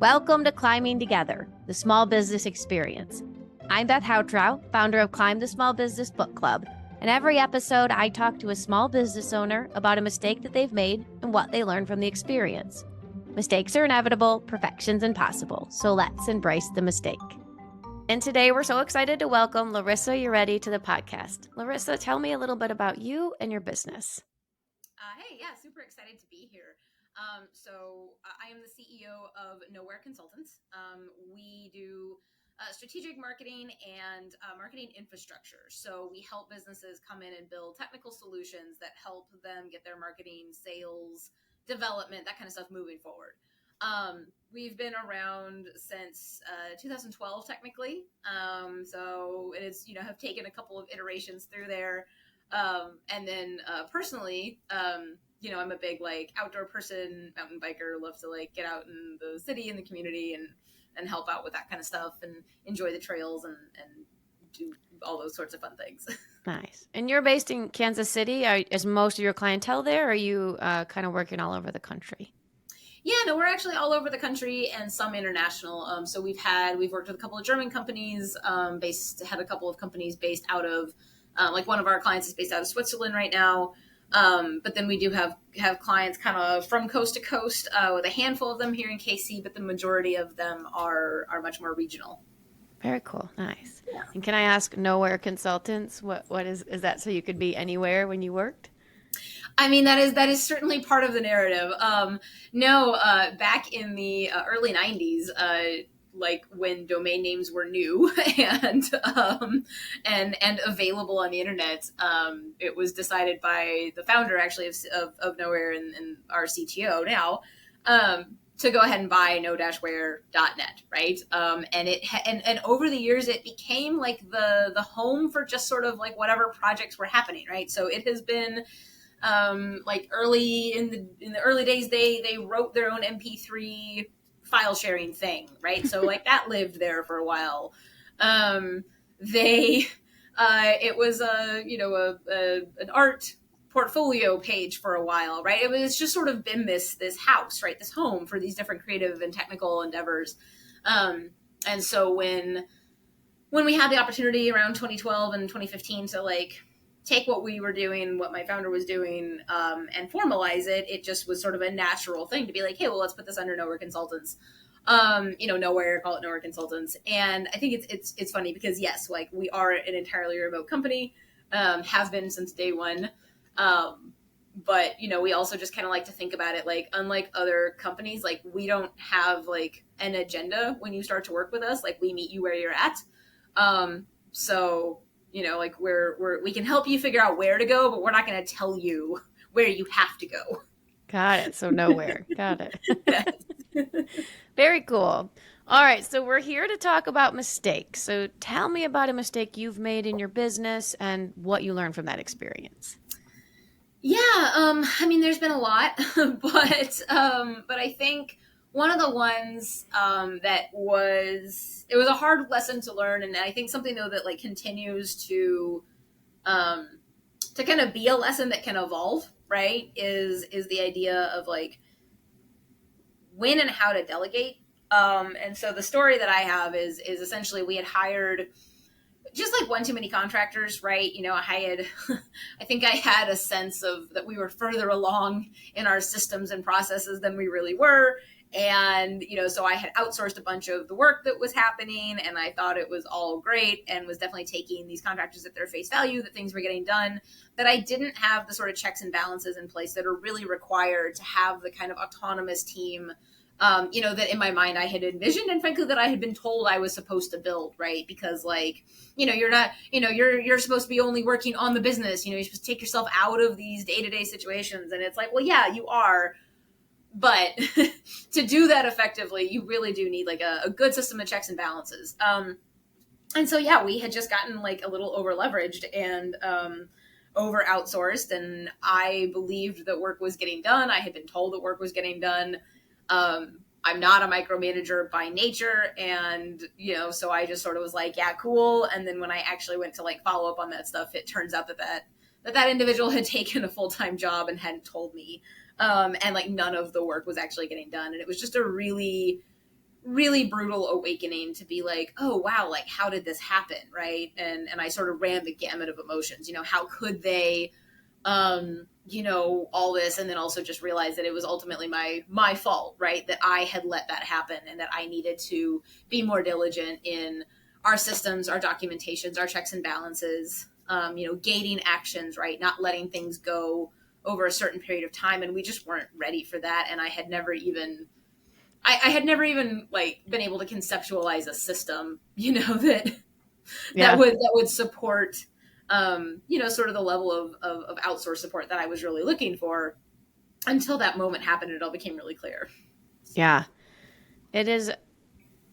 Welcome to Climbing Together, the small business experience. I'm Beth Houtrow, founder of Climb the Small Business Book Club, and every episode I talk to a small business owner about a mistake that they've made and what they learned from the experience. Mistakes are inevitable, perfection's impossible, so let's embrace the mistake. And today we're so excited to welcome Larissa Uredi to the podcast. Larissa, tell me a little bit about you and your business. Super excited to be here. I am the CEO of No-Where Consultants. We do strategic marketing and marketing infrastructure. So we help businesses come in and build technical solutions that help them get their marketing, sales, development, that kind of stuff moving forward. We've been around since 2012, technically. So it is, have taken a couple of iterations through there. Personally, I'm a big outdoor person, mountain biker, love to get out in the city and the community and help out with that kind of stuff and enjoy the trails and do all those sorts of fun things. Nice. And you're based in Kansas City. Is most of your clientele there, or are you kind of working all over the country? Yeah, no, we're actually all over the country and some international. So we've worked with a couple of German companies, had a couple of companies based out of, one of our clients is based out of Switzerland right now. But then we do have clients kind of from coast to coast, with a handful of them here in KC, but the majority of them are much more regional. Very cool. Nice. Yeah. And can I ask, No-Where Consultants, what is that, so you could be anywhere when you worked? I mean, that is certainly part of the narrative. Back in the early 90s, when domain names were new and available on the internet, it was decided by the founder actually of No-Where and our CTO now, to go ahead and buy no-where.net, right? And over the years, it became the home for just sort of whatever projects were happening, right? So it has been early in the early days, they wrote their own MP3 file sharing thing, right? So that lived there for a while. It was an art portfolio page for a while, right? It's just sort of been this house, right? This home for these different creative and technical endeavors. And so when we had the opportunity around 2012 and 2015 to take what we were doing, what my founder was doing, and formalize it, it just was sort of a natural thing to be hey, well, let's put this under No-Where Consultants. No-Where, call it No-Where Consultants. And I think it's funny because yes, we are an entirely remote company, have been since day one. But we also just kind of like to think about it unlike other companies, we don't have an agenda when you start to work with us. We meet you where you're at. We can help you figure out where to go, but we're not going to tell you where you have to go. Got it. So nowhere. Got it. Very cool. All right. So we're here to talk about mistakes. So tell me about a mistake you've made in your business and what you learned from that experience. Yeah. There's been a lot, but I think one of the ones it was a hard lesson to learn, and I think something though that continues to kind of be a lesson that can evolve, right? Is the idea of when and how to delegate. And so the story that I have is essentially we had hired just one too many contractors, right? I think I had a sense of that we were further along in our systems and processes than we really were. And, so I had outsourced a bunch of the work that was happening, and I thought it was all great and was definitely taking these contractors at their face value, that things were getting done, that I didn't have the sort of checks and balances in place that are really required to have the kind of autonomous team, that in my mind I had envisioned, and frankly that I had been told I was supposed to build, right? Because you're not, you're supposed to be only working on the business, you're supposed to take yourself out of these day-to-day situations. And it's well, yeah, you are. But to do that effectively, you really do need a good system of checks and balances. And so, yeah, we had just gotten a little over leveraged and over outsourced. And I believed that work was getting done. I had been told that work was getting done. I'm not a micromanager by nature. And, so I just sort of was yeah, cool. And then when I actually went to follow up on that stuff, it turns out that individual had taken a full-time job and hadn't told me. And none of the work was actually getting done. And it was just a really, really brutal awakening to be like, oh wow, like how did this happen, right? And I sort of ran the gamut of emotions. How could they, all this, and then also just realize that it was ultimately my fault, right? That I had let that happen, and that I needed to be more diligent in our systems, our documentations, our checks and balances, gating actions, right? Not letting things go over a certain period of time, and we just weren't ready for that. And I had never even like been able to conceptualize a system, that would support, sort of the level of outsource support that I was really looking for, until that moment happened and it all became really clear. Yeah, it is.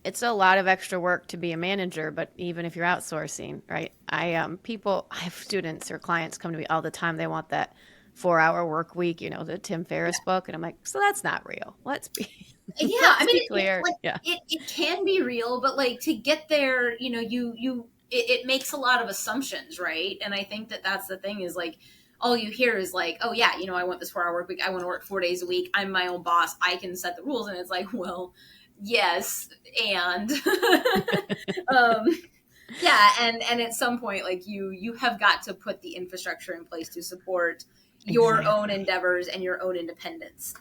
It's a lot of extra work to be a manager, but even if you're outsourcing, right? I have students or clients come to me all the time. They want that 4-hour work week, the Tim Ferriss book. And I'm like, so that's not real. Let's be clear. It can be real, but like to get there, it makes a lot of assumptions, right? And I think that that's the thing, is like, all you hear is like, oh yeah, I want this 4-hour work week. I want to work 4 days a week. I'm my own boss. I can set the rules. And it's like, well, yes. And, and at some point, like you have got to put the infrastructure in place to support your own endeavors and your own independence.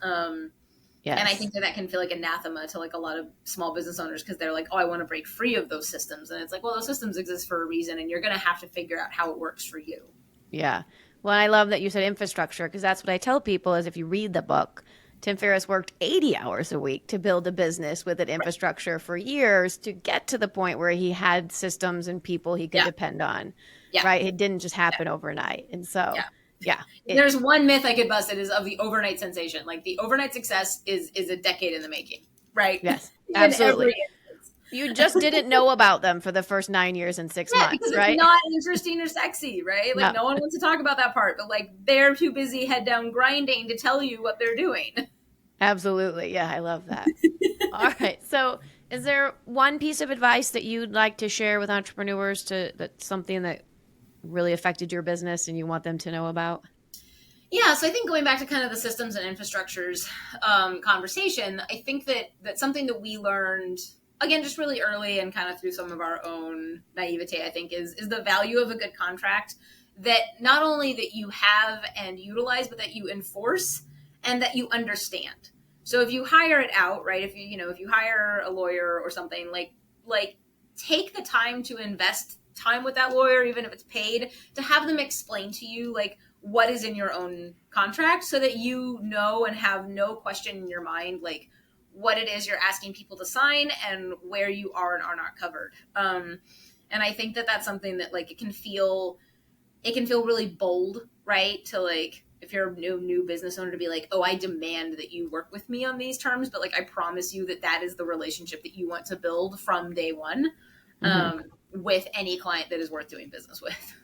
Yes. And I think that can feel like anathema to like a lot of small business owners, because they're like, oh, I want to break free of those systems. And it's like, well, those systems exist for a reason, and you're going to have to figure out how it works for you. Yeah. Well, I love that you said infrastructure, because that's what I tell people is, if you read the book, Tim Ferriss worked 80 hours a week to build a business with an infrastructure for years to get to the point where he had systems and people he could depend on. Yeah. Right. It didn't just happen overnight. And so, there's one myth I could bust, it is of the overnight sensation. Like the overnight success is a decade in the making. Right. Yes, absolutely. You just didn't know about them for the first 9 years and 6 months, because right? It's not interesting or sexy, right? Like no one wants to talk about that part, but like they're too busy head down grinding to tell you what they're doing. Absolutely. Yeah, I love that. All right. So is there one piece of advice that you'd like to share with entrepreneurs that's something that really affected your business and you want them to know about? Yeah, so I think going back to kind of the systems and infrastructures conversation, I think that something that we learned, again, just really early and kind of through some of our own naivete, I think, is the value of a good contract, that not only that you have and utilize, but that you enforce and that you understand. So if you hire it out, right, if you hire a lawyer or something, like take the time to invest time with that lawyer, even if it's paid, to have them explain to you like what is in your own contract, so that you know and have no question in your mind like what it is you're asking people to sign and where you are and are not covered. And I think that that's something that like it can feel really bold, right? To like, if you're a new business owner, to be like, oh, I demand that you work with me on these terms, but like I promise you that is the relationship that you want to build from day one, with any client that is worth doing business with.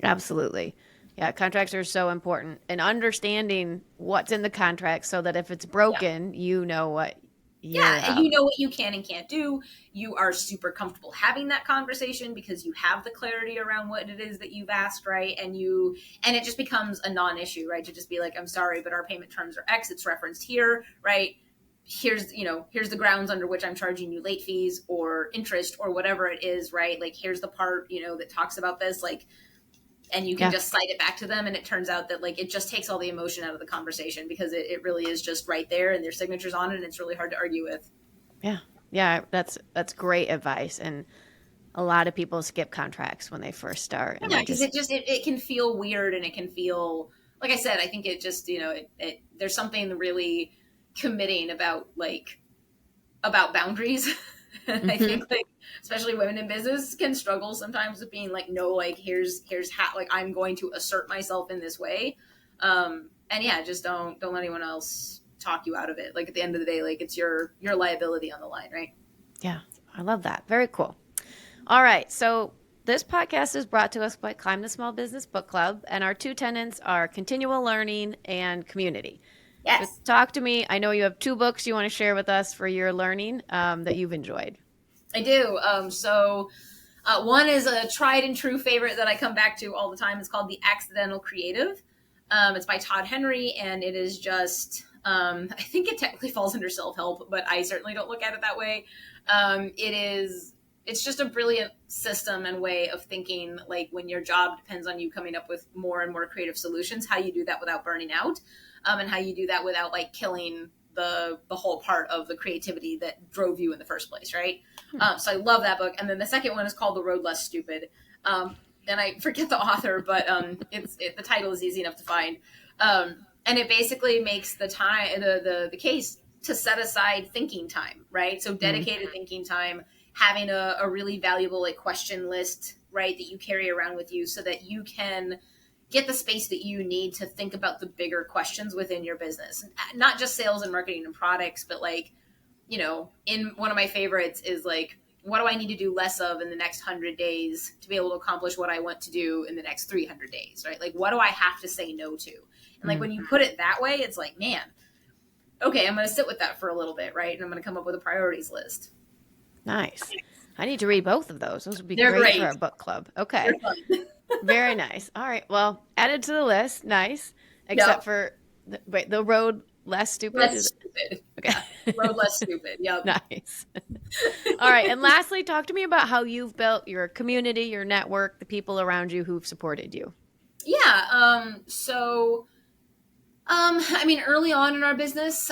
Absolutely. Yeah, contracts are so important, and understanding what's in the contract so that if it's broken, you know what. And you know what you can and can't do. You are super comfortable having that conversation because you have the clarity around what it is that you've asked, right? And it just becomes a non-issue, right? To just be like, I'm sorry, but our payment terms are X. It's referenced here, right? Here's the grounds under which I'm charging you late fees or interest or whatever it is, right? Like, here's the part, that talks about this, like, and you can just cite it back to them. And it turns out that like, it just takes all the emotion out of the conversation, because it really is just right there and their signatures on it. And it's really hard to argue with. Yeah. Yeah. That's great advice. And a lot of people skip contracts when they first start. Yeah. Because it can feel weird, and it can feel, like I said, I think it just, there's something really committing about boundaries. And I think like especially women in business can struggle sometimes with being like, no, like here's how, like I'm going to assert myself in this way. And yeah, just don't let anyone else talk you out of it. Like at the end of the day, like it's your liability on the line, right? Yeah, I love that. Very cool. All right. So this podcast is brought to us by Climb the Small Business Book Club, and our two tenets are continual learning and community. Yes. So talk to me. I know you have 2 books you want to share with us for your learning that you've enjoyed. I do. So one is a tried and true favorite that I come back to all the time. It's called The Accidental Creative. It's by Todd Henry, and it is just I think it technically falls under self-help, but I certainly don't look at it that way. It's just a brilliant system and way of thinking, like when your job depends on you coming up with more and more creative solutions, how you do that without burning out, and how you do that without like killing the whole part of the creativity that drove you in the first place, right? So I love that book. And then the second one is called The Road Less Stupid. And I forget the author, but the title is easy enough to find. And it basically makes the case to set aside thinking time, right? So dedicated thinking time, having a really valuable like question list, right, that you carry around with you so that you can get the space that you need to think about the bigger questions within your business. Not just sales and marketing and products, but like, you know, in one of my favorites is like, what do I need to do less of in the next 100 days to be able to accomplish what I want to do in the next 300 days, right? Like, what do I have to say no to? And like, when you put it that way, it's like, man, okay, I'm going to sit with that for a little bit, right? And I'm going to come up with a priorities list. Nice. I need to read both of those. Those would be They're great for our book club. Okay. Very nice. All right. Well, added to the list. Nice. Except for the road less stupid. Less stupid. Okay. Road less stupid. Yep. Nice. All right. And lastly, talk to me about how you've built your community, your network, the people around you who've supported you. Yeah. I mean, early on in our business,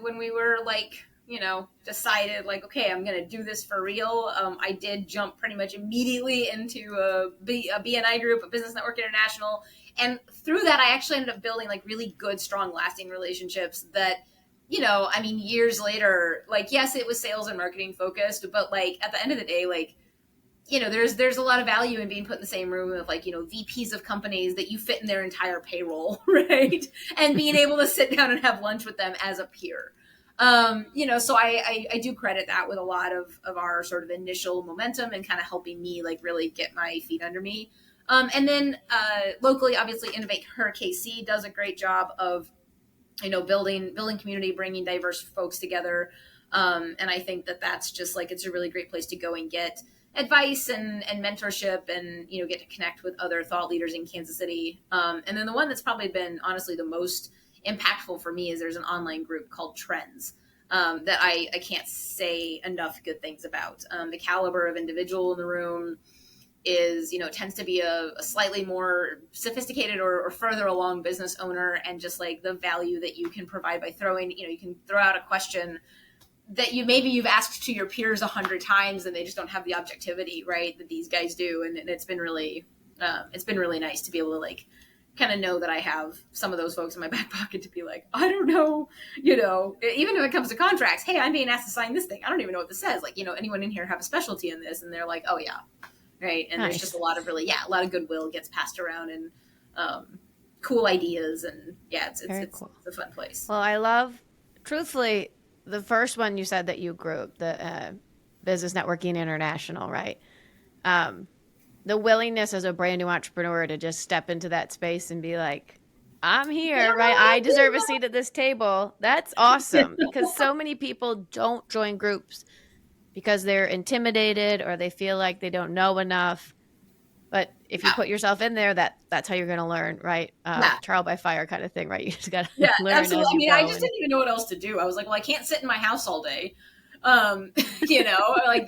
when we were like, you know, decided like, okay, I'm going to do this for real. I did jump pretty much immediately into a BNI group, a Business Network International. And through that, I actually ended up building like really good, strong, lasting relationships that, you know, I mean, years later, like, yes, it was sales and marketing focused, but like at the end of the day, like, you know, there's a lot of value in being put in the same room with like, you know, VPs of companies that you fit in their entire payroll, right? And being able to sit down and have lunch with them as a peer. You know, so I do credit that with a lot of our sort of initial momentum and kind of helping me like really get my feet under me. And then locally, obviously, Innovate Her KC does a great job of, you know, building community, bringing diverse folks together. And I think that's just like, it's a really great place to go and get advice and mentorship and, you know, get to connect with other thought leaders in Kansas City. And then the one that's probably been honestly the most impactful for me is there's an online group called Trends that I can't say enough good things about. The caliber of individual in the room is, you know, tends to be a slightly more sophisticated or further along business owner, and just like the value that you can provide by throwing, you know, you can throw out a question that you've asked to your peers 100 times and they just don't have the objectivity, right, that these guys do. And it's been really nice to be able to like kind of know that I have some of those folks in my back pocket to be like, I don't know, you know, even if it comes to contracts, hey, I'm being asked to sign this thing. I don't even know what this says. Like, you know, anyone in here have a specialty in this? And they're like, oh yeah. Right. And There's just a lot of goodwill gets passed around and cool ideas. And yeah, it's cool. It's a fun place. Well, I love, truthfully, the first one you said that you grew, the Business Networking International, right? The willingness as a brand new entrepreneur to just step into that space and be like, I'm here, right? I deserve a seat at this table. That's awesome, because so many people don't join groups because they're intimidated or they feel like they don't know enough. But if you put yourself in there, that's how you're going to learn, right? Trial by fire kind of thing, right? You just got to learn. Absolutely. I mean, I just didn't even know what else to do. I was like, well, I can't sit in my house all day. You know, like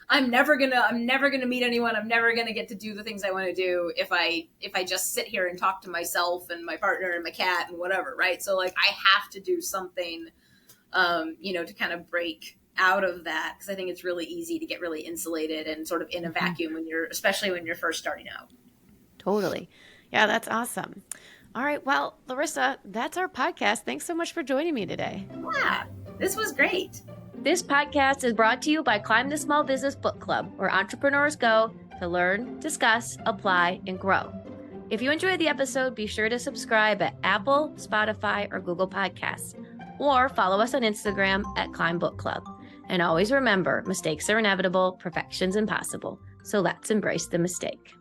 I'm never gonna meet anyone. I'm never gonna get to do the things I want to do if I just sit here and talk to myself and my partner and my cat and whatever, right? So like I have to do something, you know, to kind of break out of that, because I think it's really easy to get really insulated and sort of in a vacuum especially when you're first starting out. Totally. Yeah, that's awesome. All right. Well, Larissa, that's our podcast. Thanks so much for joining me today. Yeah, this was great. This podcast is brought to you by Climb the Small Business Book Club, where entrepreneurs go to learn, discuss, apply, and grow. If you enjoyed the episode, be sure to subscribe at Apple, Spotify, or Google Podcasts, or follow us on Instagram at Climb Book Club. And always remember, mistakes are inevitable, perfection's impossible. So let's embrace the mistake.